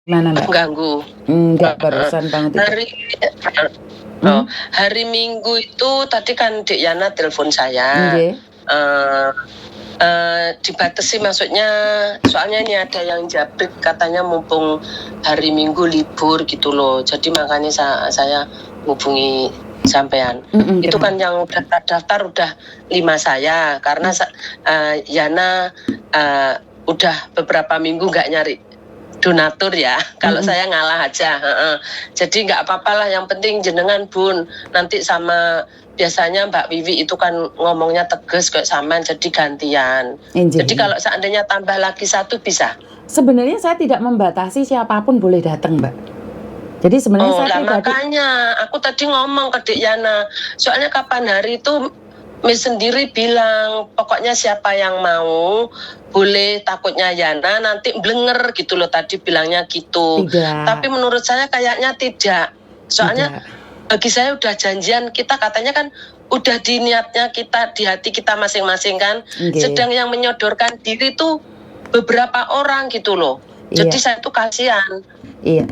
Gimana, Mbak? Mengganggu. Enggak, Heeh. barusan banget itu. Hari Mhm. hari Minggu itu tadi kan Dek Yana telepon saya, Nggih. dibatasi maksudnya soalnya ini ada yang jabrik katanya mumpung hari Minggu libur gitu loh. Jadi makanya saya hubungi sampean. Itu Kenapa? kan yang daftar udah 5 saya karena Yana udah beberapa minggu nggak nyari donatur ya. Kalau saya ngalah aja. Jadi nggak apa-apa lah, yang penting jenengan Bun. Nanti sama biasanya Mbak Wiwi itu kan ngomongnya tegas kayak sampean, jadi gantian. Nggih. Jadi kalau seandainya tambah lagi 1 bisa. Sebenarnya saya tidak membatasi siapapun boleh datang, Mbak. Jadi sebenarnya saya pribadi. Makanya aku tadi ngomong ke Dek Yana. Soalnya kapan hari itu Miss sendiri bilang pokoknya siapa yang mau boleh, takutnya Yana nanti blenger gitu loh, tadi bilangnya gitu. Tidak. Tapi menurut saya kayaknya tidak. Soalnya bagi saya udah janjian, kita katanya kan udah di niatnya kita, di hati kita masing-masing kan. Sedang yang menyodorkan diri tuh beberapa orang gitu loh. Jadi saya tuh kasihan. Iya.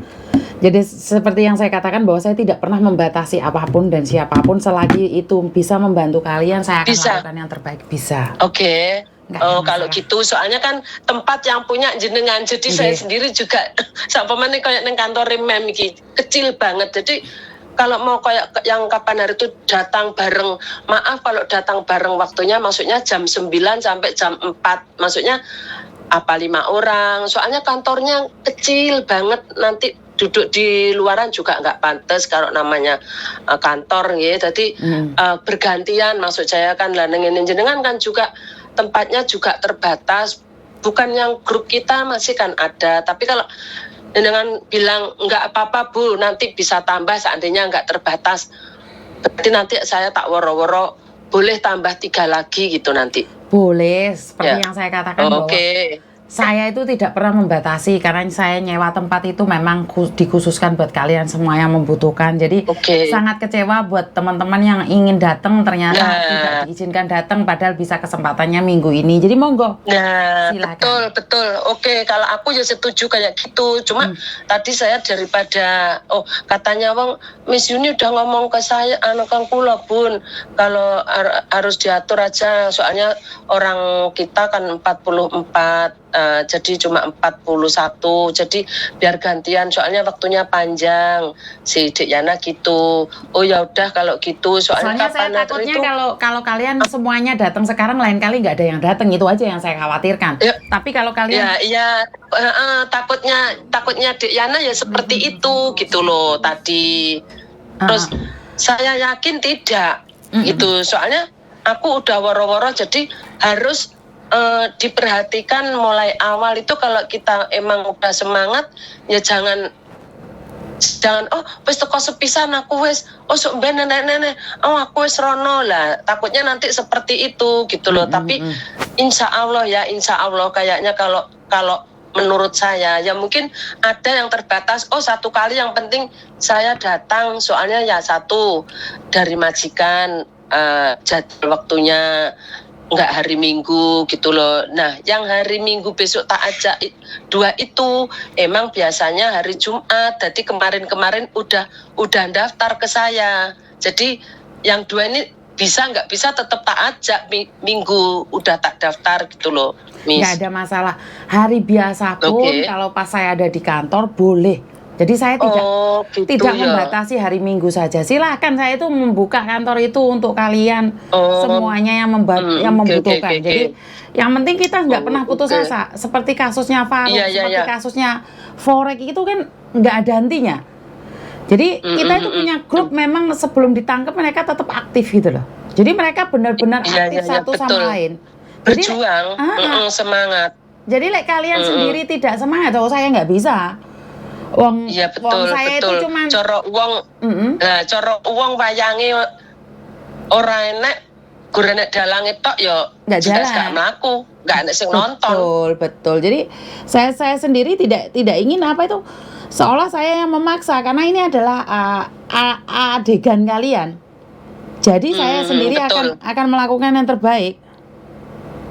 Jadi seperti yang saya katakan bahwa saya tidak pernah membatasi apapun dan siapapun, selagi itu bisa membantu kalian, saya akan lakukan yang terbaik. Bisa. Oke. Kalau gitu soalnya kan tempat yang punya jenengan, jadi saya sendiri juga sampai mana kayak neng kantor mem iki kecil banget. Jadi kalau mau kayak yang kapan hari itu datang bareng, maaf kalau datang bareng waktunya maksudnya jam 9 sampai jam 4, maksudnya apa 5 orang, soalnya kantornya kecil banget, nanti duduk di luaran juga nggak pantas kalau namanya kantor ya. Jadi bergantian, maksud saya kan lanengin jenengan kan juga tempatnya juga terbatas, bukan yang grup kita masih kan ada. Tapi kalau jenengan bilang nggak apa-apa Bu, nanti bisa tambah seandainya nggak terbatas, berarti nanti saya tak woro-woro boleh tambah 3 lagi gitu nanti. Boleh, seperti yang saya katakan bahwa saya itu tidak pernah membatasi, karena saya nyewa tempat itu memang dikhususkan buat kalian semua yang membutuhkan. Jadi sangat kecewa buat teman-teman yang ingin datang ternyata tidak diizinkan datang, padahal bisa kesempatannya minggu ini. Jadi monggo. Silakan. Betul. Oke, kalau aku ya setuju kayak gitu. Cuma tadi saya daripada katanya wong Miss Yuni udah ngomong ke saya anak kang kula Bun, kalau harus diatur aja, soalnya orang kita kan 44, jadi cuma 41, jadi biar gantian soalnya waktunya panjang, si Dek Yana gitu. Oh ya udah kalau gitu, soalnya saya takutnya kalau kalian semuanya datang sekarang, lain kali nggak ada yang datang, itu aja yang saya khawatirkan. Tapi kalau kalian takutnya Dek Yana ya seperti itu gitu loh tadi. Terus saya yakin tidak gitu, soalnya aku udah woro-woro, jadi harus diperhatikan mulai awal itu. Kalau kita emang udah semangat ya jangan wis teko sepisan aku wis sok ben nenek aku wis rono lah, takutnya nanti seperti itu gitu loh. Tapi insya Allah kayaknya kalau menurut saya ya mungkin ada yang terbatas. 1 kali yang penting saya datang, soalnya ya 1 dari majikan jadwal waktunya nggak hari Minggu gitu loh. Nah yang hari Minggu besok tak ajak 2 itu emang biasanya hari Jumat. Jadi kemarin udah daftar ke saya, jadi yang 2 ini bisa nggak bisa tetap tak ajak, Minggu udah tak daftar gitu loh Miss. Nggak ada masalah, hari biasa pun kalau pas saya ada di kantor boleh. Jadi saya tidak membatasi hari Minggu saja. Silakan, saya itu membuka kantor itu untuk kalian semuanya yang membutuhkan. Jadi yang penting kita nggak pernah putus asa. Seperti kasusnya Faruk, seperti kasusnya Forek itu kan nggak ada hentinya. Jadi kita itu punya grup, memang sebelum ditangkap mereka tetap aktif gitu loh. Jadi mereka benar-benar aktif satu sama lain. Berjuang, semangat. Jadi kalian sendiri tidak semangat, saya nggak bisa. Wong saya itu cuma corok uang wayange ora enek, gurene dalange tok ya nggak jalan, nggak mlaku, nggak enek sing nonton. Betul. Jadi saya sendiri tidak ingin apa itu seolah saya yang memaksa, karena ini adalah adegan kalian. Jadi saya sendiri akan melakukan yang terbaik.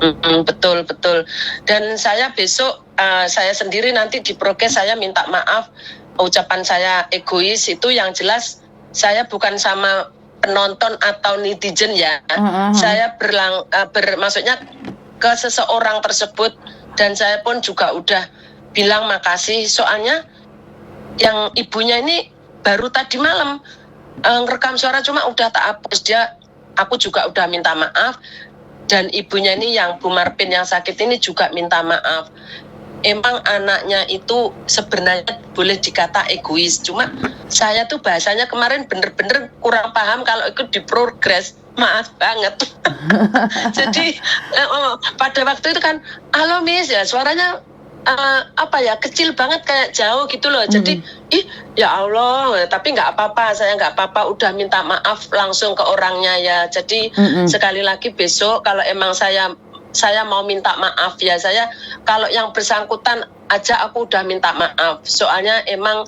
Betul betul. Dan saya besok saya sendiri nanti di prokes saya minta maaf, ucapan saya egois itu yang jelas saya bukan sama penonton atau netizen ya. Saya maksudnya ke seseorang tersebut, dan saya pun juga udah bilang makasih, soalnya yang ibunya ini baru tadi malam ngerekam suara, cuma udah tak hapus aku juga udah minta maaf. Dan ibunya ini yang Bu Marpin yang sakit ini juga minta maaf. Emang anaknya itu sebenarnya boleh dikata egois. Cuma saya tuh bahasanya kemarin bener-bener kurang paham kalau ikut di progres. Maaf banget. Jadi pada waktu itu kan, halo Miss, ya suaranya kecil banget kayak jauh gitu loh. Jadi ya Allah, tapi nggak apa-apa, saya nggak apa-apa, udah minta maaf langsung ke orangnya ya. Jadi sekali lagi besok kalau emang saya mau minta maaf ya, saya kalau yang bersangkutan aja aku udah minta maaf. Soalnya emang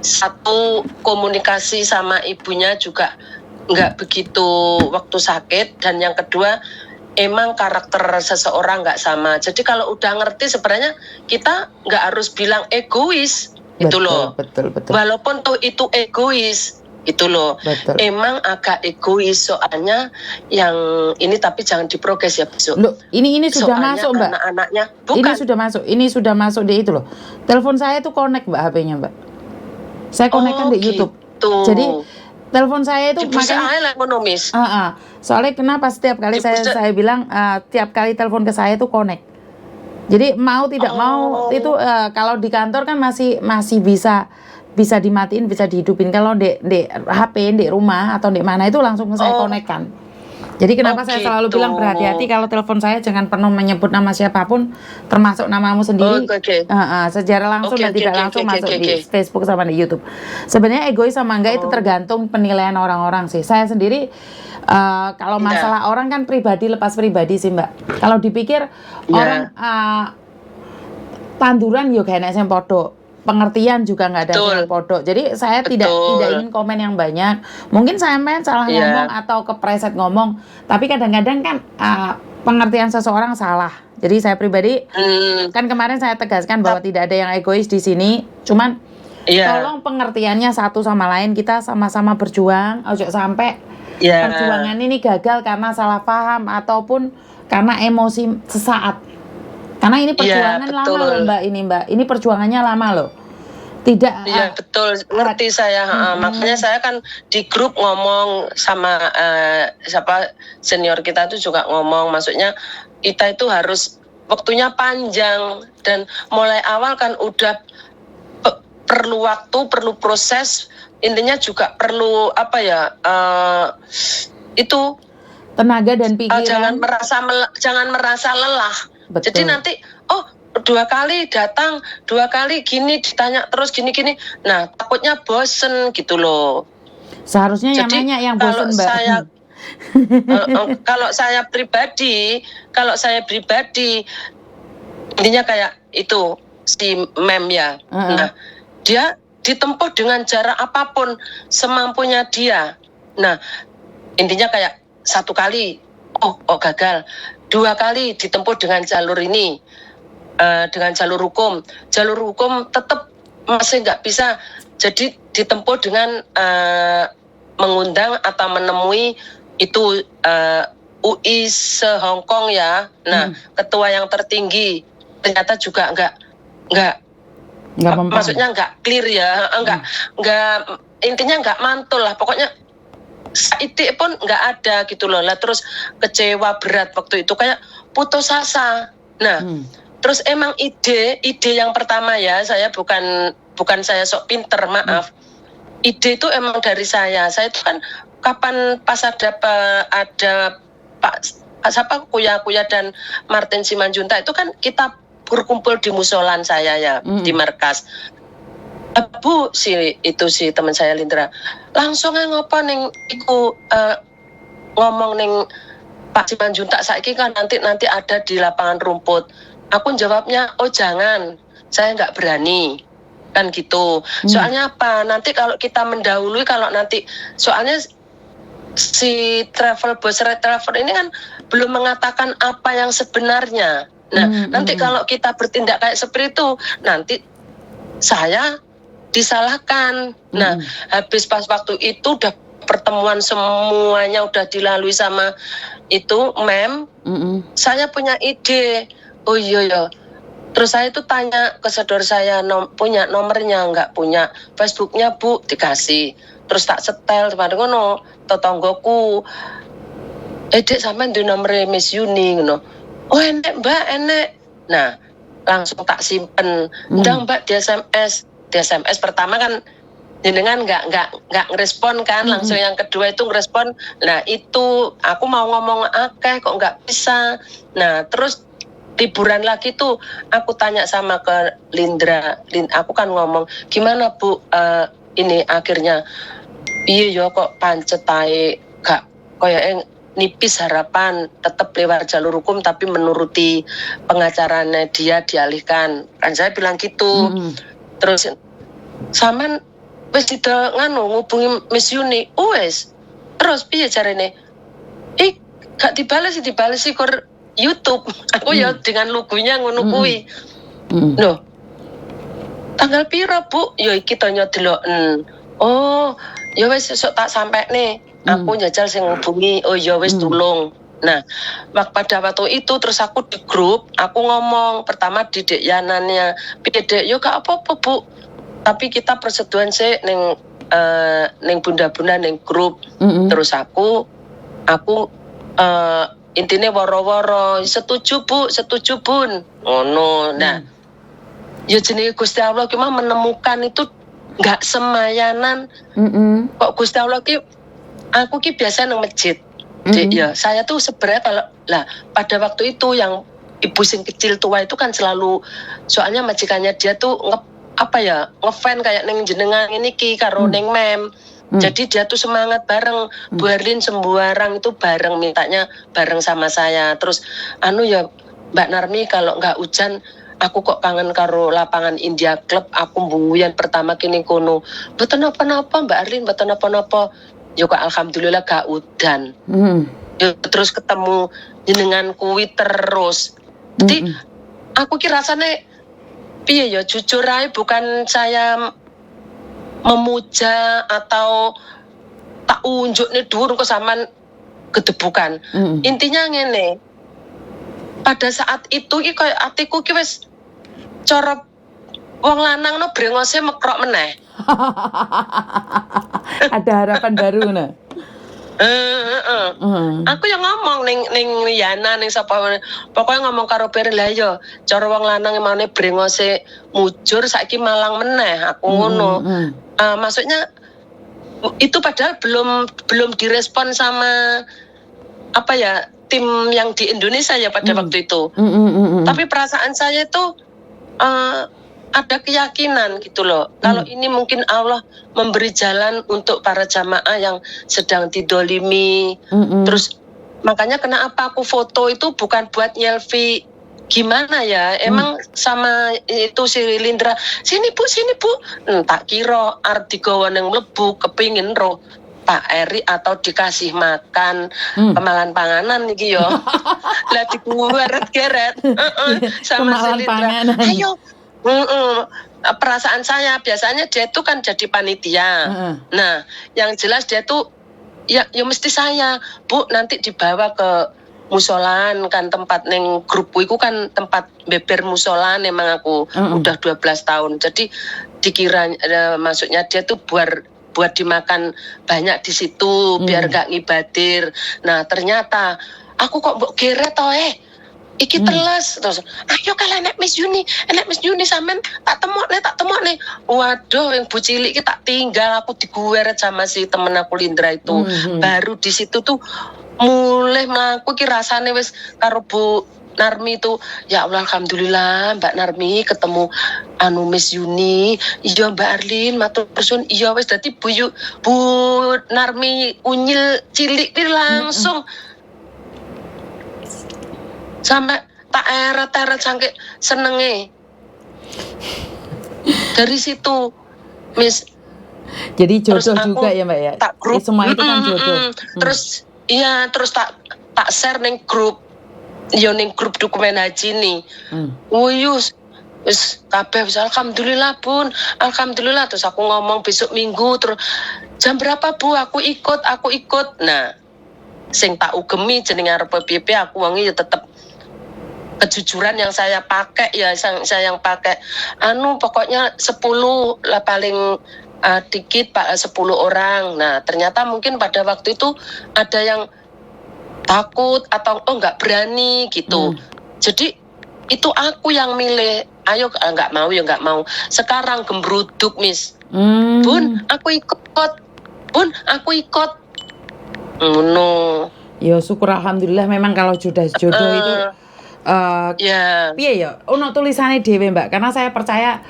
satu, komunikasi sama ibunya juga nggak begitu waktu sakit, dan yang kedua emang karakter seseorang nggak sama. Jadi kalau udah ngerti sebenarnya kita nggak harus bilang egois, itu loh. Betul. Walaupun tuh itu egois, itu loh. Betul. Emang agak egois soalnya yang ini, tapi jangan diprogres ya besok. Loh, ini sudah soalnya masuk Mbak. Anak-anaknya bukan. Ini sudah masuk di itu loh. Telepon saya tuh connect Mbak, HP-nya Mbak. Saya connect-kan di YouTube. Jadi telepon saya itu makanya ekonomis. Soalnya kenapa setiap kali saya bilang tiap kali telepon ke saya itu connect. Jadi mau tidak mau itu kalau di kantor kan masih bisa dimatiin, bisa dihidupin. Kalau di HP di rumah atau di mana itu langsung saya connect kan. Jadi kenapa saya selalu bilang berhati-hati kalau telepon saya, jangan pernah menyebut nama siapapun, termasuk namamu sendiri. Secara langsung dan tidak langsung masuk di Facebook sama di YouTube. Sebenarnya egois sama enggak itu tergantung penilaian orang-orang sih. Saya sendiri kalau masalah orang kan pribadi lepas pribadi sih Mbak. Kalau dipikir orang tanduran yo kayak sing podo. Pengertian juga nggak ada yang bodoh. Jadi saya tidak ingin komen yang banyak. Mungkin saya salah ngomong atau kepreset ngomong, tapi kadang-kadang kan pengertian seseorang salah. Jadi saya pribadi kan kemarin saya tegaskan bahwa tidak ada yang egois di sini. Cuman tolong pengertiannya satu sama lain, kita sama-sama berjuang. Ojo sampai perjuangan ini gagal karena salah paham ataupun karena emosi sesaat. Karena ini perjuangan lama loh Mbak, ini perjuangannya lama loh. Tidak. Iya betul, ngerti saya. Makanya saya kan di grup ngomong sama senior kita itu juga ngomong, maksudnya kita itu harus waktunya panjang, dan mulai awal kan udah perlu waktu, perlu proses, intinya juga perlu itu tenaga dan pikiran. Jangan merasa lelah. Betul. Jadi nanti 2 kali datang, 2 kali gini ditanya terus gini. Nah, takutnya bosen gitu loh. Seharusnya yang nanya yang bosen Mbak. Kalau saya pribadi intinya kayak itu si mem ya. Nah, dia ditempuh dengan jarak apapun semampunya dia. Nah, intinya kayak 1 kali gagal, 2 kali ditempuh dengan jalur ini, dengan jalur hukum tetap masih nggak bisa, jadi ditempuh dengan mengundang atau menemui itu UI se-Hong Kong ya. Nah, ketua yang tertinggi ternyata juga nggak maksudnya nggak clear ya, nggak intinya nggak mantul lah, pokoknya ide pun nggak ada gitu loh. Lah terus kecewa berat waktu itu, kayak putus asa. Nah, terus emang ide yang pertama ya, saya bukan saya sok pinter, maaf. Ide itu emang dari saya itu kan kapan pas ada Pak Kuya dan Martin Simanjuntak itu kan kita berkumpul di musolan saya ya, di markas. Bu si teman saya Lindra langsung ngopo ning iku ngomong ning Pak Simanjuntak saiki kan nanti ada di lapangan rumput. Aku jawabnya jangan, saya nggak berani kan gitu. Soalnya apa, nanti kalau kita mendahului, kalau nanti soalnya si bos travel ini kan belum mengatakan apa yang sebenarnya. Nah, nanti kalau kita bertindak kayak seperti itu, nanti saya disalahkan. Nah, habis pas waktu itu udah pertemuan semuanya udah dilalui sama itu mem, saya punya ide. Oh iya ya. Terus saya itu tanya ke saudara saya, punya nomornya, nggak punya Facebooknya Bu, dikasih. Terus tak setel kemarin ngono, tetanggoku, Dek sampean di nomor Miss Yuni ngono. Oh enek Mbak, enek. Nah, langsung tak simpen. Ndang Mbak di SMS pertama kan jenengan nggak ngerespon kan, langsung yang kedua itu ngerespon. Nah itu aku mau ngomong akeh kok nggak bisa. Nah terus liburan lagi tuh aku tanya sama ke Lindra, aku kan ngomong gimana Bu, ini akhirnya iya yo kok pancet ae gak koyo nipis harapan tetap lewat jalur hukum tapi menuruti pengacaranya dia dialihkan kan saya bilang gitu. Terus sampean wis tidak ngubungi Miss Yuni wes terus piye carane gak dibales sih kur YouTube aku ya dengan logonya ngono kuwi. Loh tanggal piro Bu ya iki to nyodeloken. Oh ya wis sesuk tak sampai nih aku njajal sing ngubungi. Oh ya wis tulung. Nah pada waktu itu terus aku di grup aku ngomong pertama di Dek Yanannya Dek yo gak apa-apa Bu tapi kita persetujuan sih neng bunda-bunda neng grup. Terus aku intinya woro-woro setuju Bun ngono. Nah ya jenis Gusti Allah cuma menemukan itu nggak semayanan. Kok Gusti Allah aku biasa nang masjid. Ya saya tuh sebenarnya kalau pada waktu itu yang ibu sing kecil tua itu kan selalu soalnya majikannya dia tuh ngefan kayak neng jenengan ini karo neng mem. Jadi dia tuh semangat bareng. Bu Herlin sembarang itu bareng mintanya bareng sama saya. Terus ya Mbak Narmi kalau nggak hujan aku kok kangen karo lapangan India Club. Aku mbuyan pertama kini kono. Mboten napa-napa Mbak Herlin, mboten napa-napa. Yo kok alhamdulillah gak udan. Yo terus ketemu jenengan kuwi terus. Jadi aku ki rasane piye ya jujur ae bukan saya memuja atau tak unjuk nih dhuwur kok sampean gedebukan. Intinya ngene. Pada saat itu ki koyo atiku ki wis cara wong lanang no brengose mekrok meneh. Ada harapan baru nah. Aku yang ngomong ning Yana ning sapa pokoknya ngomong karo Peri lah yo cara wong lanang emane brengose mujur saiki malang meneh aku ngono. Maksudnya itu padahal belum direspon sama tim yang di Indonesia ya pada waktu itu. Tapi perasaan saya itu ada keyakinan gitu loh. Kalau ini mungkin Allah memberi jalan untuk para jamaah yang sedang didolimi. Terus makanya kenapa aku foto itu bukan buat nyelfie gimana ya. Emang sama itu si Lindra, sini bu. Tak kira Ardigawa yang mlebu kepingin roh Pak Eri atau dikasih makan kemalan panganan nih yo. Lah digeret-geret sama si Lindra. Ayo. Perasaan saya biasanya dia itu kan jadi panitia. Nah, yang jelas dia tuh ya mesti saya, Bu, nanti dibawa ke musolaan kan tempat neng grupku itu kan tempat beber musolaan emang aku udah 12 tahun. Jadi dikira maksudnya dia tuh buat dimakan banyak di situ biar gak ngibadir. Nah, ternyata aku kok mbok geret toh iki teles terus ayo kalian enek Miss Yuni sampean tak temokne waduh yang bu cilik iki tak tinggal aku digueret sama si temen aku Lindra itu. Baru di situ tuh mulai mlaku ki rasane wis karo Bu Narmi itu ya Allah alhamdulillah Mbak Narmi ketemu Miss Yuni. Iya Mbak Arlin matur suwun. Iya wis dadi Bu Narmi unyil cilik ki langsung sampai tak eret sampai senenge. Dari situ Miss Jadi jodoh juga ya Mbak ya. Tak grup. Semua itu kan jodoh. Terus terus tak share ning grup. Yo ning grup dokumen haji nih. Wuyus wis kabeh wis alhamdulillah Bun. Alhamdulillah, terus aku ngomong besok Minggu terus jam berapa Bu aku ikut. Nah, sing tak ugemi jeneng arep piye aku wengi ya tetep kejujuran yang saya pakai ya, saya yang pakai pokoknya 10 lah paling dikit Pak, 10 orang. Nah ternyata mungkin pada waktu itu ada yang takut atau nggak berani gitu. Jadi itu aku yang milih, ayo nggak mau ya nggak mau. Sekarang gembruduk Miss, Bun aku ikut. No. Ya syukur alhamdulillah, memang kalau jodoh itu piye ya ono tulisannya dhewe Mbak, karena saya percaya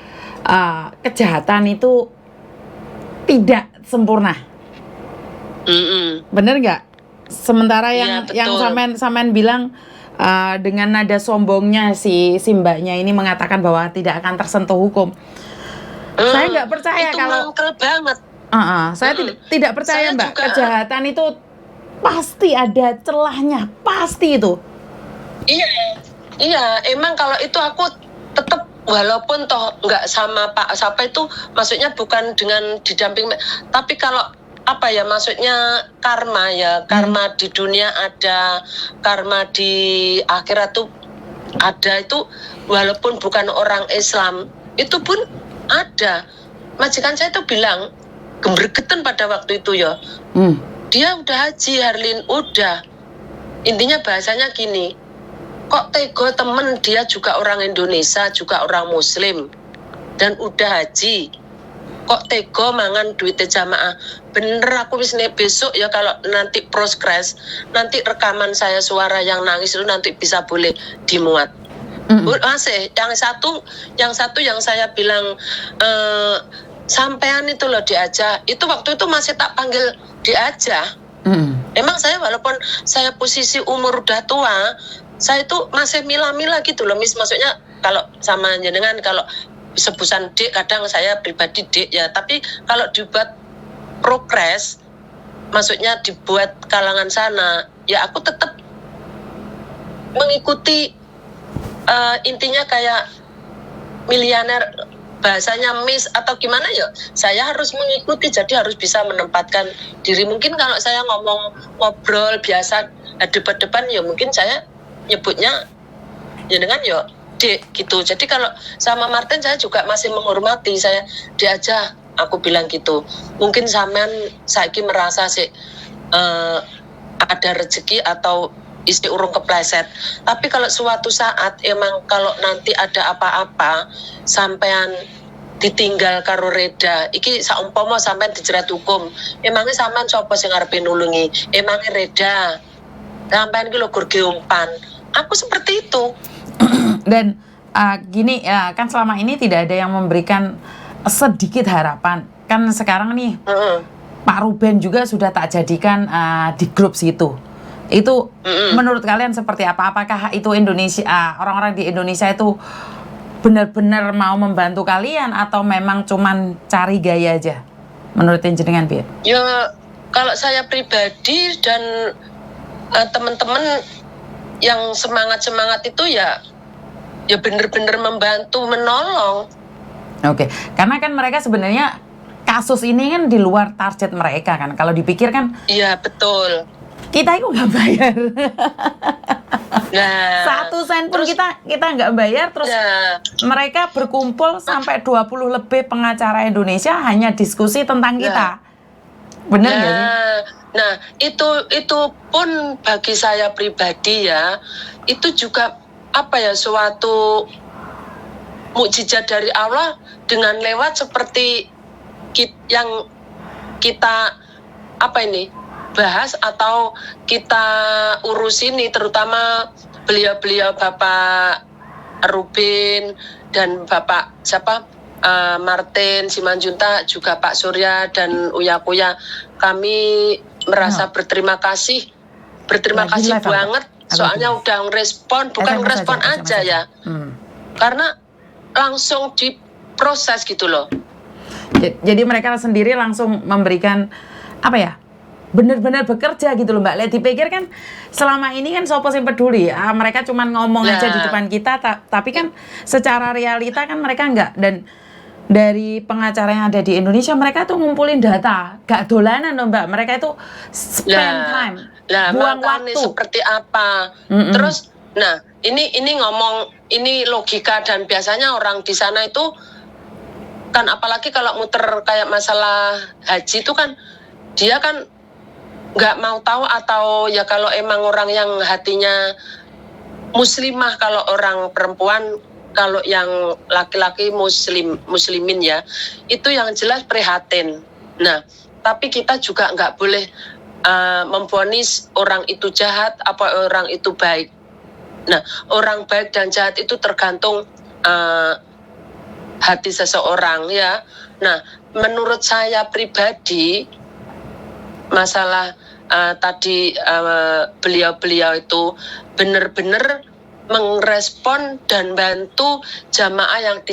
kejahatan itu tidak sempurna. Bener nggak? Sementara yang sampean bilang dengan nada sombongnya si Mbaknya ini mengatakan bahwa tidak akan tersentuh hukum. Saya nggak percaya itu kalau mangkel banget. Saya tidak percaya Mbak, juga, kejahatan itu pasti ada celahnya, pasti itu. Iya, emang kalau itu aku tetap walaupun toh nggak sama Pak siapa itu, maksudnya bukan dengan didamping, tapi kalau apa ya, maksudnya karma ya, karma di dunia ada, karma di akhirat tuh ada, itu walaupun bukan orang Islam itu pun ada. Majikan saya tuh bilang gembregeten pada waktu itu ya. Dia udah haji, Harlin udah. Intinya bahasanya gini, kok tego temen dia juga orang Indonesia, juga orang Muslim, dan udah haji, kok tego mangan duitnya jamaah. Bener aku besok ya kalau nanti progress, nanti rekaman saya suara yang nangis itu nanti bisa boleh dimuat. Masih yang satu yang saya bilang sampean itu loh diajak, itu waktu itu masih tak panggil diajak. Emang saya walaupun saya posisi umur udah tua, saya itu masih mila-mila gitu loh Miss, maksudnya kalau sama jenengan kalau sebutan Dek, kadang saya pribadi Dek ya, tapi kalau dibuat progres, maksudnya dibuat kalangan sana, ya aku tetap mengikuti, intinya kayak miliuner bahasanya Miss atau gimana ya, saya harus mengikuti, jadi harus bisa menempatkan diri. Mungkin kalau saya ngobrol biasa depan-depan ya mungkin saya nyebutnya ya dengan ya Dek gitu. Jadi kalau sama Martin saya juga masih menghormati, saya diajak, aku bilang gitu. Mungkin sampean saiki merasa sih ada rezeki atau isi urung kepleset. Tapi kalau suatu saat emang kalau nanti ada apa-apa sampean ditinggal karo Reda, iki saumpama sampean dijerat hukum, emangnya sampean sapa sing ngarepe nulungi? Emangnya Reda, sampean iki lho gur geumpan. Aku seperti itu. Dan gini ya, kan selama ini tidak ada yang memberikan sedikit harapan. Kan sekarang nih Pak Ruben juga sudah tak jadikan di grup situ. Itu menurut kalian seperti apa? Apakah itu Indonesia, orang-orang di Indonesia itu benar-benar mau membantu kalian atau memang cuman cari gaya aja? Menurut jenengan piye? Ya kalau saya pribadi dan teman-teman yang semangat itu ya benar-benar membantu, menolong. Oke, karena kan mereka sebenarnya kasus ini kan di luar target mereka kan. Kalau dipikir kan. Iya betul. Kita itu nggak bayar. Nah, 1 sen pun kita nggak bayar, terus mereka berkumpul sampai 20 lebih pengacara Indonesia hanya diskusi tentang kita. Benar nggak sih? Nah, itu pun bagi saya pribadi ya, itu juga apa ya, suatu mukjizat dari Allah dengan lewat seperti yang kita bahas atau kita urus ini, terutama beliau Bapak Ruben dan Bapak Martin Simanjuntak, juga Pak Surya dan Uya Kuya. Kami merasa berterima kasih banget, soalnya udah ngerespon, bukan ngerespon aja ya, karena langsung diproses gitu loh. Jadi mereka sendiri langsung memberikan apa ya? Benar-benar bekerja gitu loh Mbak. Lihat dipikir kan selama ini kan sopo sing peduli. Mereka cuma ngomong aja di depan kita, tapi kan secara realita kan mereka enggak. Dan dari pengacara yang ada di Indonesia, mereka tuh ngumpulin data, gak dolanan loh Mbak. Mereka itu spend time, buang waktu. Seperti apa? Terus, nah ini ngomong, ini logika, dan biasanya orang di sana itu kan apalagi kalau muter kayak masalah haji itu kan dia kan nggak mau tahu, atau ya kalau emang orang yang hatinya muslimah, kalau orang perempuan, kalau yang laki-laki muslimin ya, itu yang jelas prihatin. Nah, tapi kita juga nggak boleh memvonis orang itu jahat apa orang itu baik. Nah, orang baik dan jahat itu tergantung hati seseorang ya. Nah, menurut saya pribadi masalah tadi beliau-beliau itu benar-benar merespon dan bantu jamaah yang di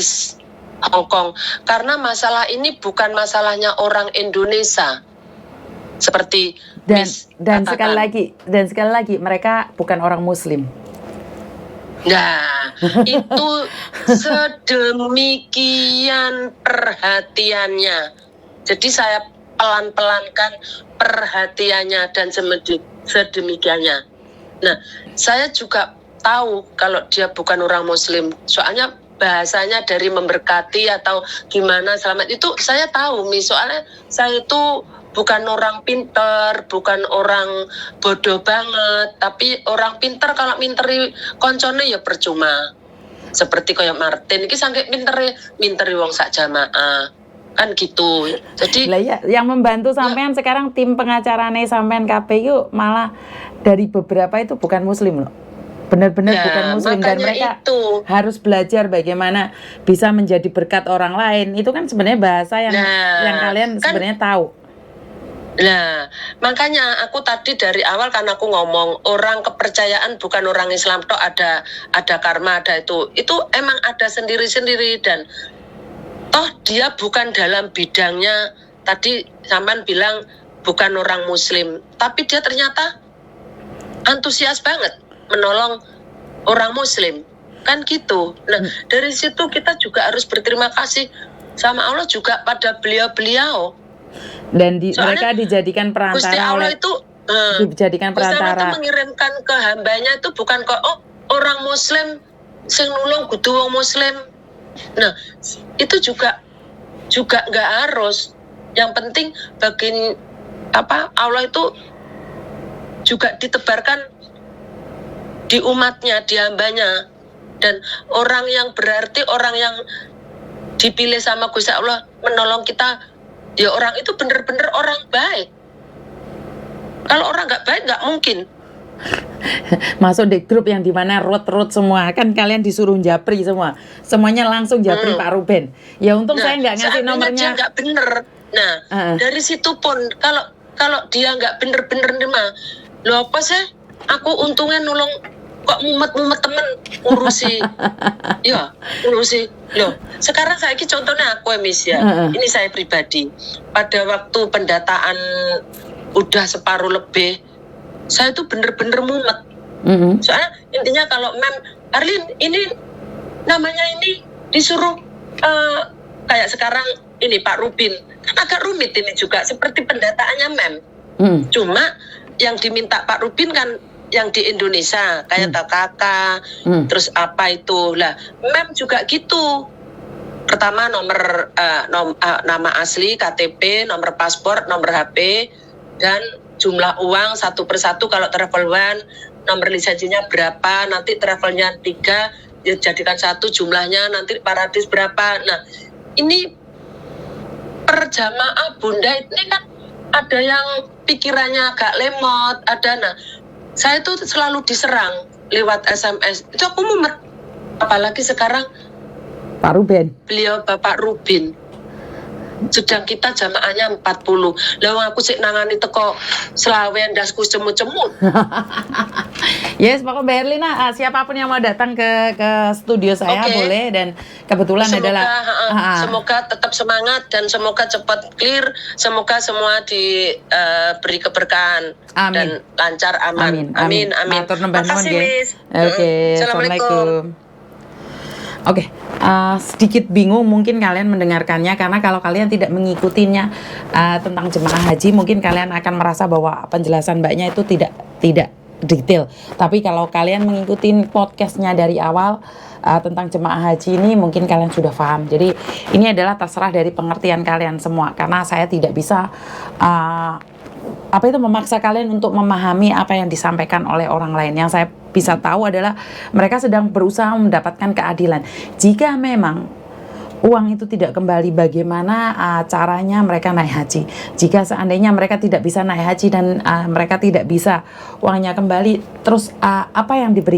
Hong Kong, karena masalah ini bukan masalahnya orang Indonesia seperti dan sekali lagi mereka bukan orang Muslim. Nah, itu sedemikian perhatiannya. Jadi saya pelan-pelankan perhatiannya dan sedemikiannya. Nah, saya juga tahu kalau dia bukan orang Muslim. Soalnya bahasanya dari memberkati atau gimana selamat itu saya tahu. Soalnya saya itu bukan orang pinter, bukan orang bodoh banget, tapi orang pinter kalau minteri koncone ya percuma. Seperti kayak Martin, ini sampai minteri wong sak jamaah. Kan gitu. Jadi lah ya, yang membantu sampean sekarang tim pengacarane sampean KPU malah dari beberapa itu bukan Muslim loh. Benar-benar bukan Muslim, dan mereka harus belajar bagaimana bisa menjadi berkat orang lain. Itu kan sebenarnya bahasa yang kalian sebenarnya tahu. Nah, makanya aku tadi dari awal kan aku ngomong orang kepercayaan bukan orang Islam toh, ada karma, ada itu emang ada sendiri-sendiri, dan toh dia bukan dalam bidangnya. Tadi sampean bilang bukan orang Muslim, tapi dia ternyata antusias banget menolong orang Muslim, kan gitu. Nah, dari situ kita juga harus berterima kasih sama Allah juga pada beliau-beliau. Dan mereka dijadikan perantara. Gusti Allah itu dijadikan perantara. Gusti Allah itu mengirimkan ke hambanya itu bukan kok orang Muslim sing nulung kudu wong Muslim. Nah, itu juga nggak harus. Yang penting bagi Allah itu juga ditebarkan di umatnya, di hambanya, dan orang yang berarti, orang yang dipilih sama Gusti Allah menolong kita, ya orang itu benar-benar orang baik. Kalau orang nggak baik nggak mungkin masuk di grup yang dimana root semua, kan kalian disuruh japri semuanya langsung japri Pak Ruben. Ya untung saya nggak ngasih nomornya. Dia nggak bener. Nah, dari situ pun kalau dia nggak bener-bener nih mah, lo apa sih? Aku untungnya nolong kok mumet temen ngurusi. Ya, ngurusi. Loh, sekarang saya contohnya aku ya. Ini saya pribadi. Pada waktu pendataan udah separuh lebih, saya tuh bener-bener mumet. Soalnya intinya kalau Arlin ini namanya ini disuruh kayak sekarang ini Pak Rubin, kan agak rumit ini juga seperti pendataannya Cuma yang diminta Pak Rubin kan yang di Indonesia kayak TKK, terus apa itu lah, juga gitu. Pertama nomor nama asli, KTP, nomor paspor, nomor HP, dan jumlah uang satu persatu. Kalau travel one, nomor lisensinya berapa, nanti travelnya 3, ya jadikan 1 jumlahnya, nanti paradis berapa. Nah, ini per jamaah Bunda ini kan ada yang pikirannya agak lemot, ada. Nah, saya tuh selalu diserang lewat SMS. Itu aku mumet. Apalagi sekarang Pak Ruben. Beliau Bapak Rubin. sedang kita jamaahnya 40. Lah aku sik nangani teko selawe ndasku cemut-cemut. Yes, pokoknya Mbak Herlina, siapapun yang mau datang ke studio saya boleh, dan kebetulan semoga tetap semangat dan semoga cepat clear, semoga semua diberi keberkahan dan lancar, aman. Amin. Makasih, Miss. Oke, Assalamualaikum. Oke, sedikit bingung mungkin kalian mendengarkannya, karena kalau kalian tidak mengikutinya tentang jemaah haji, mungkin kalian akan merasa bahwa penjelasan Mbaknya itu tidak detail. Tapi kalau kalian mengikuti podcastnya dari awal tentang jemaah haji ini, mungkin kalian sudah paham. Jadi ini adalah terserah dari pengertian kalian semua, karena saya tidak bisa memaksa kalian untuk memahami apa yang disampaikan oleh orang lain. Yang saya bisa tahu adalah mereka sedang berusaha mendapatkan keadilan. Jika memang uang itu tidak kembali, bagaimana caranya mereka naik haji? Jika seandainya mereka tidak bisa naik haji dan mereka tidak bisa uangnya kembali, terus apa yang diberikan